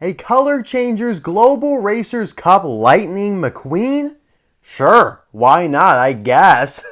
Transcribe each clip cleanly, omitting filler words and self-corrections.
A Color Changers Global Racers Cup Lightning McQueen? Sure, why not, I guess.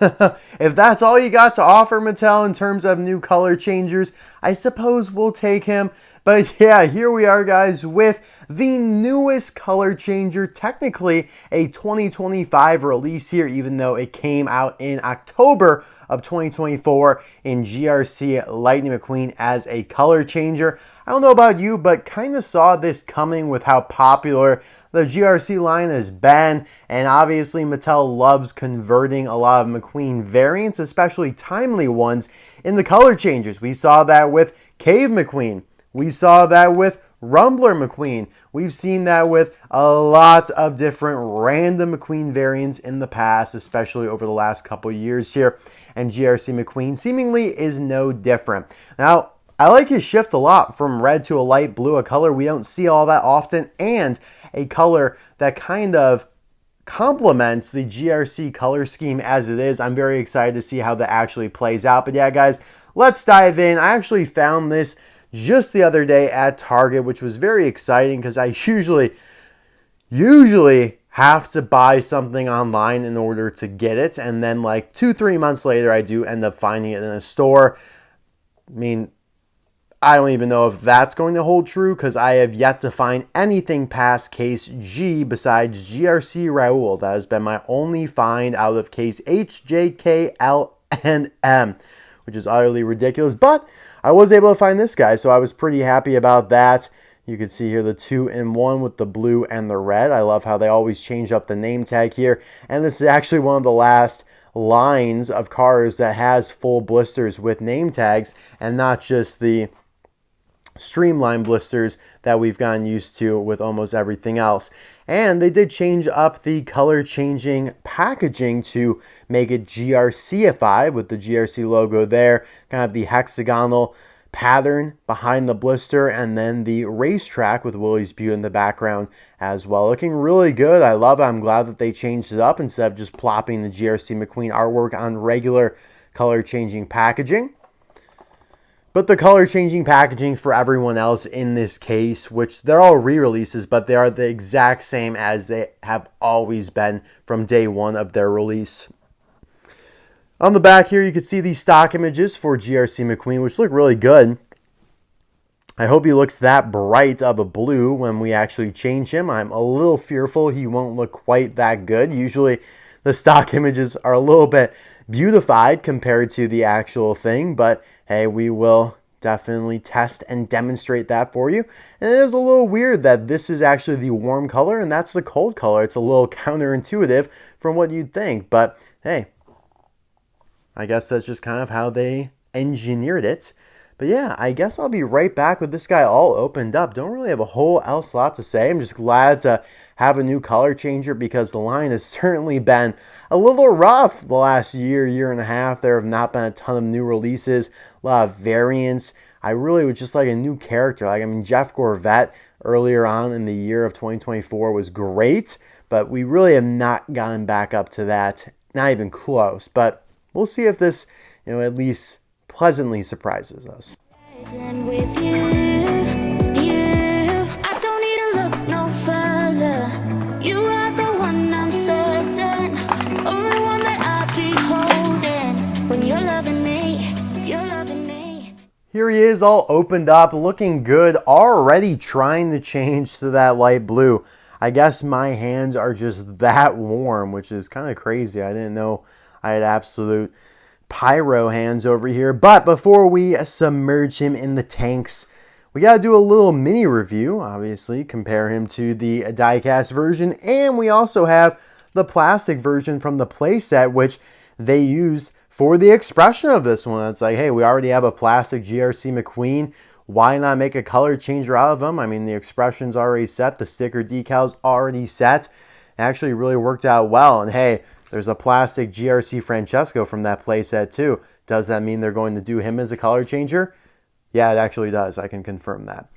If that's all you got to offer, Mattel, in terms of new color changers, I suppose we'll take him. But yeah, here we are, guys, with the newest color changer, technically a 2025 release here, even though it came out in October of 2024 in GRC Lightning McQueen as a color changer. I don't know about you, but kind of saw this coming with how popular the GRC line has been, and obviously Mattel loves converting a lot of McQueen variants, especially timely ones, into color changers. We saw that with Cave McQueen. We saw that with Rumbler McQueen. We've seen that with a lot of different random McQueen variants in the past, especially over the last couple years here, and GRC McQueen seemingly is no different. Now, I like his shift a lot from red to a light blue, a color we don't see all that often, and a color that kind of complements the GRC color scheme as it is. I'm very excited to see how that actually plays out. But yeah, guys, let's dive in. I actually found this just the other day at Target, which was very exciting because I usually have to buy something online in order to get it. And then like 2-3 months later, I do end up finding it in a store. I mean, I don't even know if that's going to hold true because I have yet to find anything past case G besides GRC Raul. That has been my only find out of case H, J, K, L, and M, which is utterly ridiculous. But I was able to find this guy, so I was pretty happy about that. You can see here the 2-in-1 with the blue and the red. I love how they always change up the name tag here. And this is actually one of the last lines of cars that has full blisters with name tags and not just the streamlined blisters that we've gotten used to with almost everything else. And they did change up the color changing packaging to make it GRCified with the GRC logo there, kind of the hexagonal pattern behind the blister, and then the racetrack with Willie's Butte in the background as well. Looking really good. I love it. I'm glad that they changed it up instead of just plopping the GRC McQueen artwork on regular color changing packaging. But the color changing packaging for everyone else in this case, which they're all re-releases, but they are the exact same as they have always been from day one of their release. On the back here, you can see the stock images for GRC McQueen, which look really good. I hope he looks that bright of a blue when we actually change him. I'm a little fearful he won't look quite that good. Usually the stock images are a little bit beautified compared to the actual thing, but hey, we will definitely test and demonstrate that for you. And it is a little weird that this is actually the warm color and that's the cold color. It's a little counterintuitive from what you'd think, but hey, I guess that's just kind of how they engineered it. But yeah, I guess I'll be right back with this guy all opened up. Don't really have a whole else lot to say. I'm just glad to have a new color changer because the line has certainly been a little rough the last year and a half. There have not been a ton of new releases, a lot of variants. I really would just like a new character. Like, I mean, Jeff Gorvette earlier on in the year of 2024 was great, but we really have not gotten back up to that. Not even close. But we'll see if this, at least pleasantly surprises us. With you, I don't need to look no further. You are the one I'm certain, only one that I be holding. When you're loving me, you're loving me. Here he is all opened up, looking good, already trying to change to that light blue. I guess my hands are just that warm, which is kind of crazy. I didn't know I had absolute pyro hands over here. But before we submerge him in the tanks, we got to do a little mini review, obviously, compare him to the diecast version. And we also have the plastic version from the playset, which they used for the expression of this one. It's like, hey, we already have a plastic GRC McQueen. Why not make a color changer out of them? I mean, the expression's already set. The sticker decal's already set. It actually really worked out well. And hey, there's a plastic GRC Francesco from that playset too. Does that mean they're going to do him as a color changer? Yeah, it actually does. I can confirm that.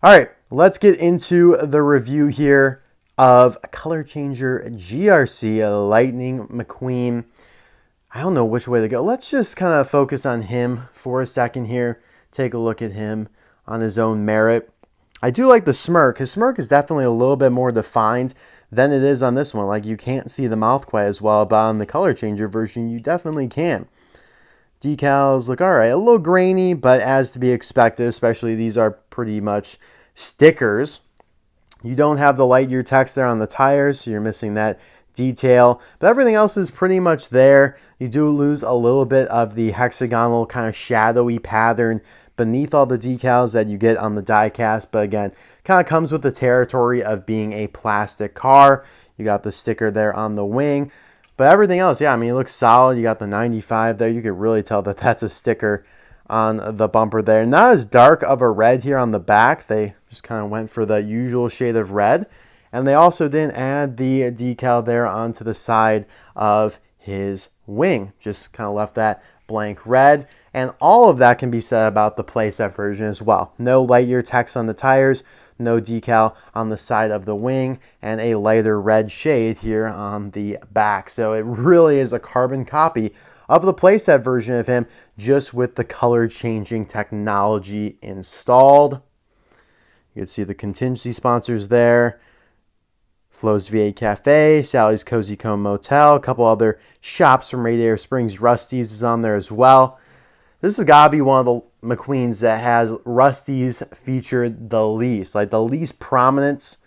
All right, let's get into the review here of a color changer GRC Lightning McQueen. I don't know which way to go. Let's just kind of focus on him for a second here. Take a look at him on his own merit. I do like the smirk. His smirk is definitely a little bit more defined than it is on this one. Like, you can't see the mouth quite as well, but on the color changer version, you definitely can. Decals look all right. A little grainy, but as to be expected, especially these are pretty much stickers. You don't have the Lightyear text there on the tires, so you're missing that detail. But everything else is pretty much there. You do lose a little bit of the hexagonal kind of shadowy pattern beneath all the decals that you get on the die-cast. But again, kind of comes with the territory of being a plastic car. You got the sticker there on the wing. But everything else, yeah, I mean, it looks solid. You got the 95 there. You could really tell that that's a sticker on the bumper there. Not as dark of a red here on the back. They just kind of went for the usual shade of red. And they also didn't add the decal there onto the side of his wing. Just kind of left that blank red. And all of that can be said about the playset version as well. No Lightyear text on the tires, no decal on the side of the wing, and a lighter red shade here on the back. So it really is a carbon copy of the playset version of him, just with the color changing technology installed. You can see the contingency sponsors there. Flo's V8 Cafe, Sally's Cozy Cone Motel, a couple other shops from Radiator Springs. Rust-eze is on there as well. This has got to be one of the McQueens that has Rust-eze featured the least. Like, the least prominence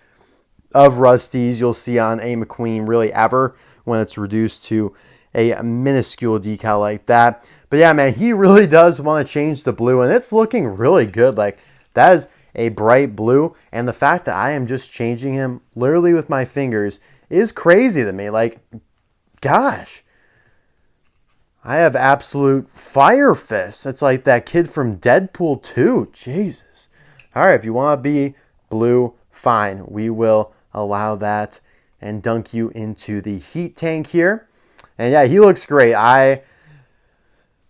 of Rust-eze you'll see on a McQueen really ever, when it's reduced to a minuscule decal like that. But yeah, man, he really does want to change the blue, and it's looking really good. Like, that is a bright blue, and the fact that I am just changing him literally with my fingers is crazy to me. Like, gosh, I have absolute fire fists. It's like that kid from Deadpool 2. Jesus. All right, if you want to be blue, fine. We will allow that and dunk you into the heat tank here. And yeah, he looks great. I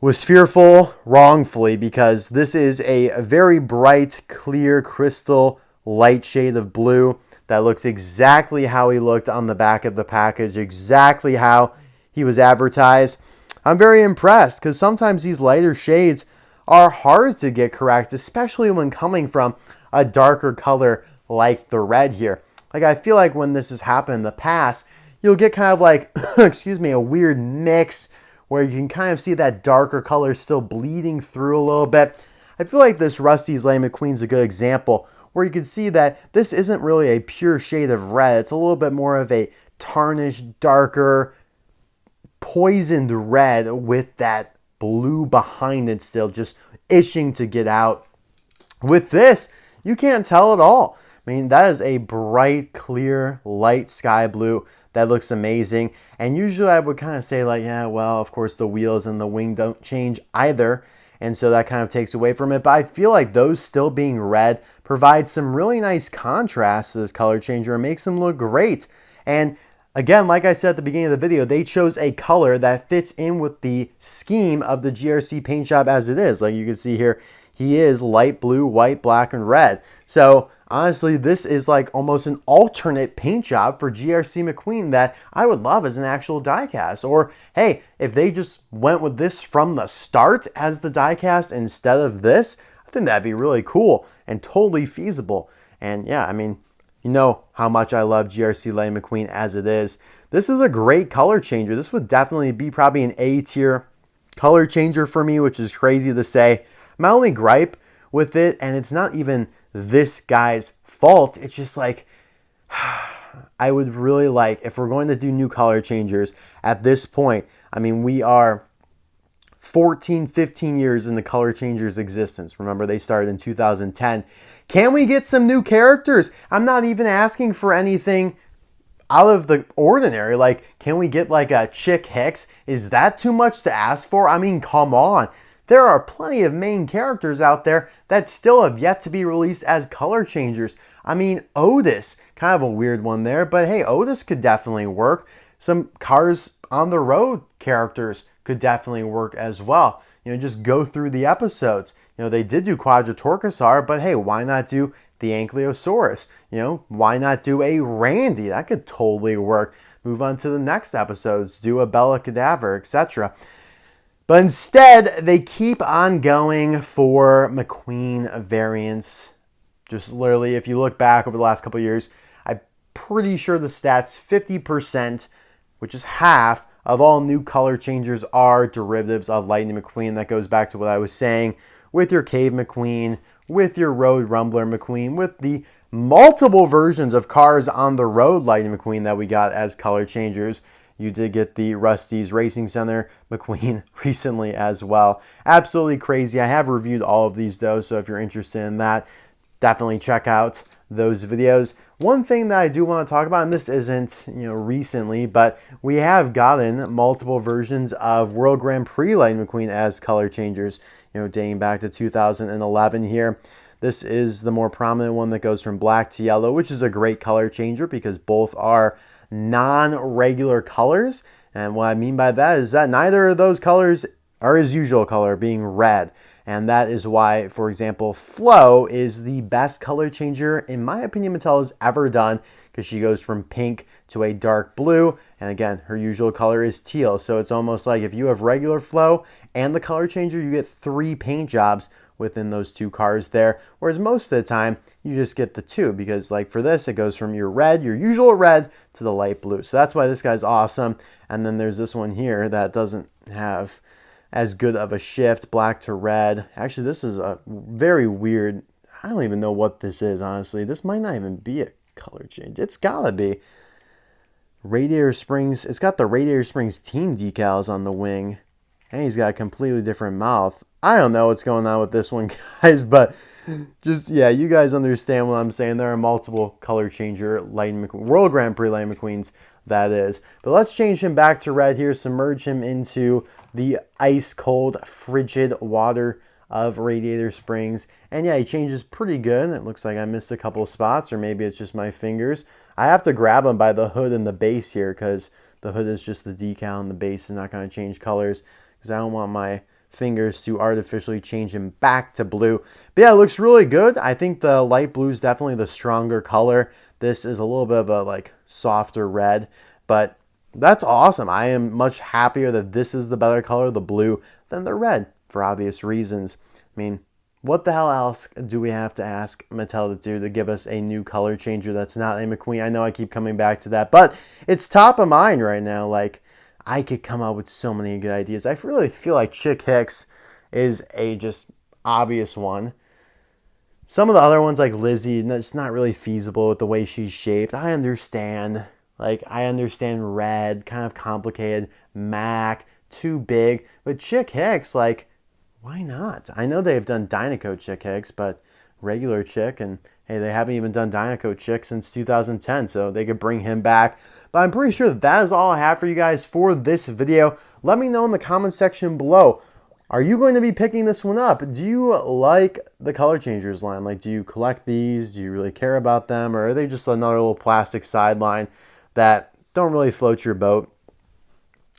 was fearful wrongfully, because this is a very bright, clear, crystal light shade of blue that looks exactly how he looked on the back of the package, exactly how he was advertised. I'm very impressed, because sometimes these lighter shades are hard to get correct, especially when coming from a darker color like the red here. Like, I feel like when this has happened in the past, you'll get kind of like, excuse me, a weird mix where you can kind of see that darker color still bleeding through a little bit. I feel like this Rust-eze Lightning McQueen is a good example, where you can see that this isn't really a pure shade of red. It's a little bit more of a tarnished, darker, poisoned red with that blue behind it still just itching to get out. With this, you can't tell at all. I mean, that is a bright, clear, light sky blue that looks amazing. And usually I would kind of say, like, yeah, well, of course the wheels and the wing don't change either, and so that kind of takes away from it. But I feel like those still being red provides some really nice contrast to this color changer and makes them look great. And again, like I said at the beginning of the video, they chose a color that fits in with the scheme of the GRC paint shop as it is. Like you can see here, he is light blue, white, black, and red. So honestly, this is like almost an alternate paint job for GRC McQueen that I would love as an actual diecast. Or hey, if they just went with this from the start as the diecast instead of this, I think that'd be really cool and totally feasible. And yeah, I mean, you know how much I love GRC Lightning McQueen as it is. This is a great color changer. This would definitely be probably an A tier color changer for me, which is crazy to say. My only gripe with it, and it's not even this guy's fault, it's just like, I would really like, if we're going to do new color changers at this point, I mean, we are 14, 15 years in the color changers existence. Remember, they started in 2010. Can we get some new characters? I'm not even asking for anything out of the ordinary. Like, can we get like a Chick Hicks? Is that too much to ask for? I mean, come on. There are plenty of main characters out there that still have yet to be released as color changers. I mean, Otis, kind of a weird one there, but hey, Otis could definitely work. Some Cars on the Road characters could definitely work as well. You know, just go through the episodes. You know, they did do Quadratorkasaur, but hey, why not do the Ankylosaurus? You know, why not do a Randy? That could totally work. Move on to the next episodes, do a Bella Cadaver, etc. But instead, they keep on going for McQueen variants Just literally, if you look back over the last couple of years, I'm pretty sure the stats 50%, which is half of all new color changers, are derivatives of Lightning McQueen. That goes back to what I was saying with your Cave McQueen, with your Road Rumbler McQueen, with the multiple versions of cars on the road Lightning McQueen that we got as color changers. You did get the Rust-eze Racing Center McQueen recently as well. Absolutely crazy. I have reviewed all of these though, so if you're interested in that, definitely check out those videos. One thing that I do want to talk about, and this isn't, recently, but we have gotten multiple versions of World Grand Prix Lightning McQueen as color changers, dating back to 2011 here. This is the more prominent one that goes from black to yellow, which is a great color changer because both are non-regular colors. And what I mean by that is that neither of those colors are his usual color, being red. And that is why, for example, Flo is the best color changer, in my opinion, Mattel has ever done, because she goes from pink to a dark blue. And again, her usual color is teal. So it's almost like if you have regular Flo and the color changer, you get 3 paint jobs within those 2 cars there. Whereas most of the time, you just get the 2, because like for this, it goes from your red, your usual red, to the light blue. So that's why this guy's awesome. And then there's this one here that doesn't have as good of a shift, black to red. Actually, this is a very weird, I don't even know what this is, honestly. This might not even be a color change. It's gotta be. Radiator Springs, it's got the Radiator Springs team decals on the wing. And he's got a completely different mouth. I don't know what's going on with this one, guys, but just, yeah, you guys understand what I'm saying. There are multiple color changer World Grand Prix Lightning McQueens, that is. But let's change him back to red here, submerge him into the ice cold, frigid water of Radiator Springs. And yeah, he changes pretty good. It looks like I missed a couple spots, or maybe it's just my fingers. I have to grab him by the hood and the base here, because the hood is just the decal and the base is not going to change colors, because I don't want my fingers to artificially change him back to blue. But yeah, it looks really good. I think the light blue is definitely the stronger color. This is a little bit of a like softer red, but that's awesome. I am much happier that this is the better color, the blue, than the red, for obvious reasons. I mean, what the hell else do we have to ask Mattel to do to give us a new color changer that's not a McQueen? I know I keep coming back to that, but it's top of mind right now. Like, I could come up with so many good ideas. I really feel like Chick Hicks is a just obvious one. Some of the other ones, like Lizzie, it's not really feasible with the way she's shaped. I understand. Like, I understand red, kind of complicated. Mac, too big. But Chick Hicks, like, why not? I know they've done Dynaco Chick Hicks, but regular Chick, and hey, they haven't even done Dynaco Chick since 2010, so they could bring him back. But I'm pretty sure that is all I have for you guys for this video. Let me know in the comment section below. Are you going to be picking this one up? Do you like the color changers line? Like, do you collect these? Do you really care about them? Or are they just another little plastic sideline that don't really float your boat?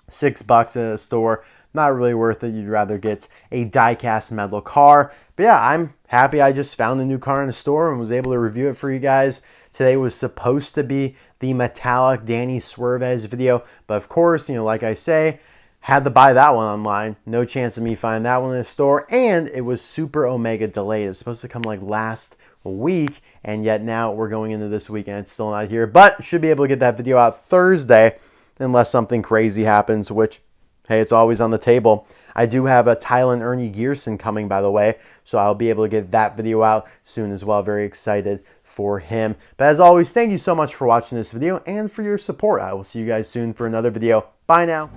$6 in a store, not really worth it. You'd rather get a die-cast metal car. But yeah, I'm happy I just found a new car in the store and was able to review it for you guys. Today was supposed to be the metallic Danny Swervez video, but of course, like I say, had to buy that one online. No chance of me finding that one in the store, and it was super omega delayed. It was supposed to come like last week, and yet now we're going into this week and it's still not here, but should be able to get that video out Thursday unless something crazy happens, which, hey, it's always on the table. I do have a Tylen Ernie Gearson coming, by the way, so I'll be able to get that video out soon as well. Very excited for him. But as always, thank you so much for watching this video and for your support. I will see you guys soon for another video. Bye now.